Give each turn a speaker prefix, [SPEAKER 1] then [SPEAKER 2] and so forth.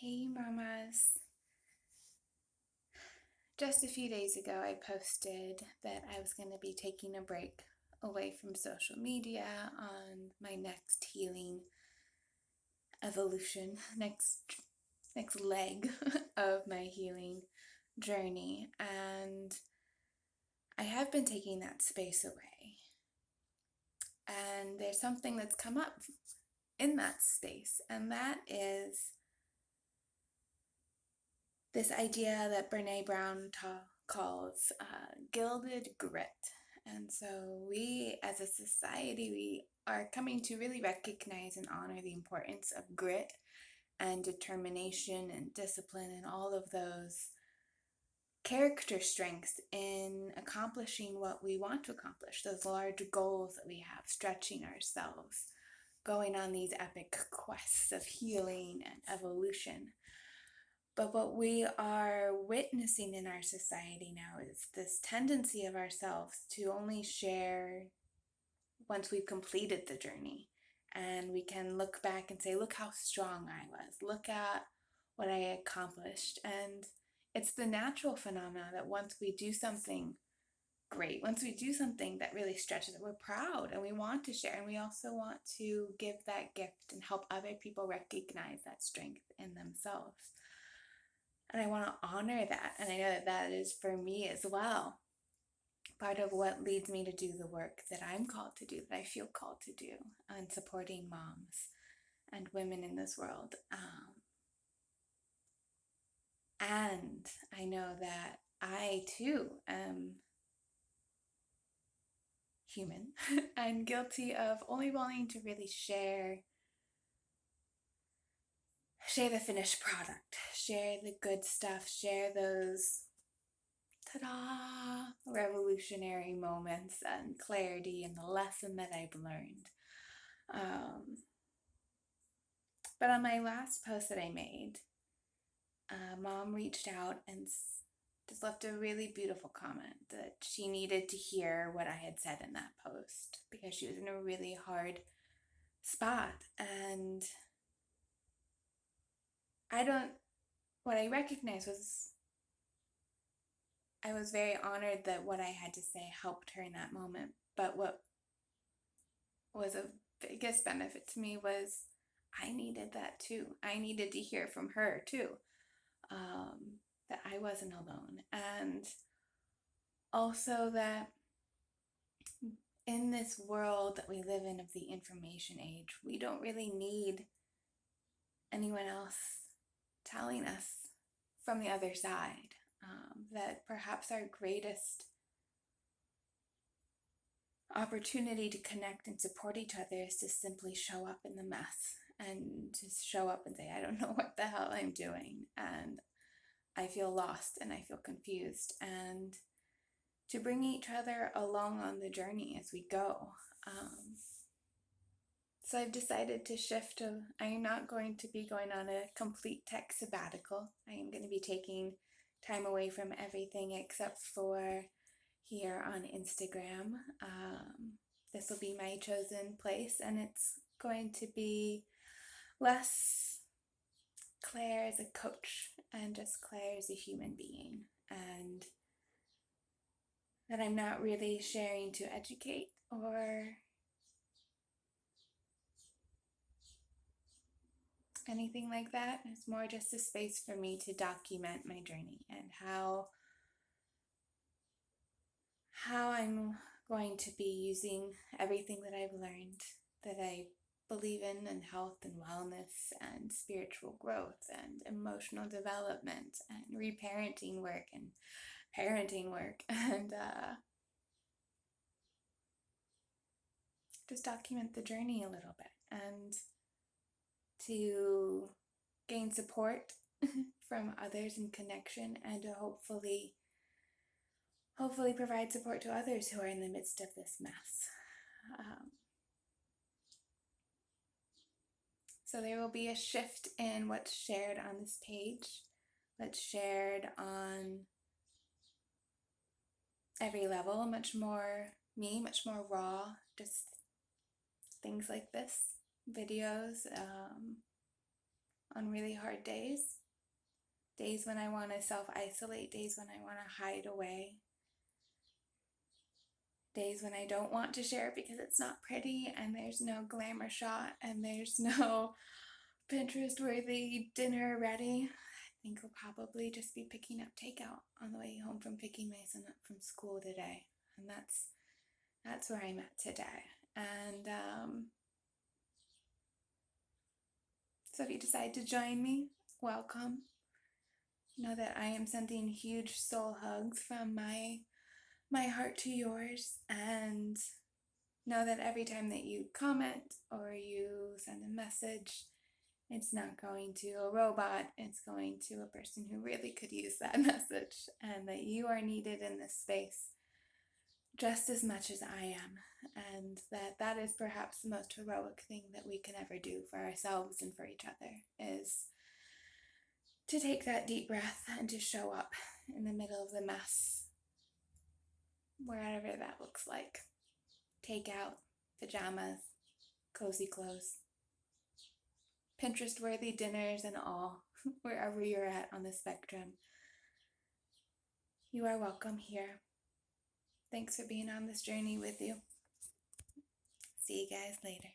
[SPEAKER 1] Hey mamas. Just a few days ago, I posted that I was going to be taking a break away from social media on my next healing evolution, next leg of my healing journey. And I have been taking that space away. And there's something that's come up in that space, and that is this idea that Brene Brown calls gilded grit. And so we as a society, we are coming to really recognize and honor the importance of grit and determination and discipline and all of those character strengths in accomplishing what we want to accomplish, those large goals that we have, stretching ourselves, going on these epic quests of healing and evolution. But what we are witnessing in our society now is this tendency of ourselves to only share once we've completed the journey. And we can look back and say, look how strong I was. Look at what I accomplished. And it's the natural phenomena that once we do something great, once we do something that really stretches it, we're proud and we want to share. And we also want to give that gift and help other people recognize that strength in themselves. And I want to honor that. And I know that that is for me as well. Part of what leads me to do the work that I'm called to do, that I feel called to do, and supporting moms and women in this world. And I know that I too am human and guilty of only wanting to really share the finished product, share the good stuff, share those ta-da, revolutionary moments and clarity and the lesson that I've learned. But on my last post that I made, Mom reached out and just left a really beautiful comment that she needed to hear what I had said in that post because she was in a really hard spot. And what I recognized was I was very honored that what I had to say helped her in that moment. But what was a biggest benefit to me was I needed that too. I needed to hear from her too, that I wasn't alone. And also that in this world that we live in of the information age, we don't really need anyone else telling us from the other side that perhaps our greatest opportunity to connect and support each other is to simply show up in the mess and just show up and say, I don't know what the hell I'm doing, and I feel lost and I feel confused, and to bring each other along on the journey as we go. So I've decided to shift. I am not going to be going on a complete tech sabbatical. I am going to be taking time away from everything except for here on Instagram. This will be my chosen place, and it's going to be less Claire as a coach and just Claire as a human being, and that I'm not really sharing to educate or anything like that. It's more just a space for me to document my journey and how I'm going to be using everything that I've learned, that I believe in health and wellness and spiritual growth and emotional development and reparenting work and parenting work, and just document the journey a little bit and to gain support from others in connection, and to hopefully provide support to others who are in the midst of this mess. So there will be a shift in what's shared on this page, what's shared on every level, much more me, much more raw, just things like this, videos, on really hard days, days when I want to self-isolate, days when I want to hide away, days when I don't want to share because it's not pretty and there's no glamour shot and there's no Pinterest-worthy dinner ready. I think I'll probably just be picking up takeout on the way home from picking my son up from school today. And that's where I'm at today. And so if you decide to join me, welcome. Know that I am sending huge soul hugs from my heart to yours, and know that every time that you comment or you send a message, it's not going to a robot, it's going to a person who really could use that message, and that you are needed in this space just as much as I am, and that is perhaps the most heroic thing that we can ever do for ourselves and for each other, is to take that deep breath and to show up in the middle of the mess, wherever that looks like. Takeout, pajamas, cozy clothes, Pinterest-worthy dinners and all, wherever you're at on the spectrum. You are welcome here. Thanks for being on this journey with you. See you guys later.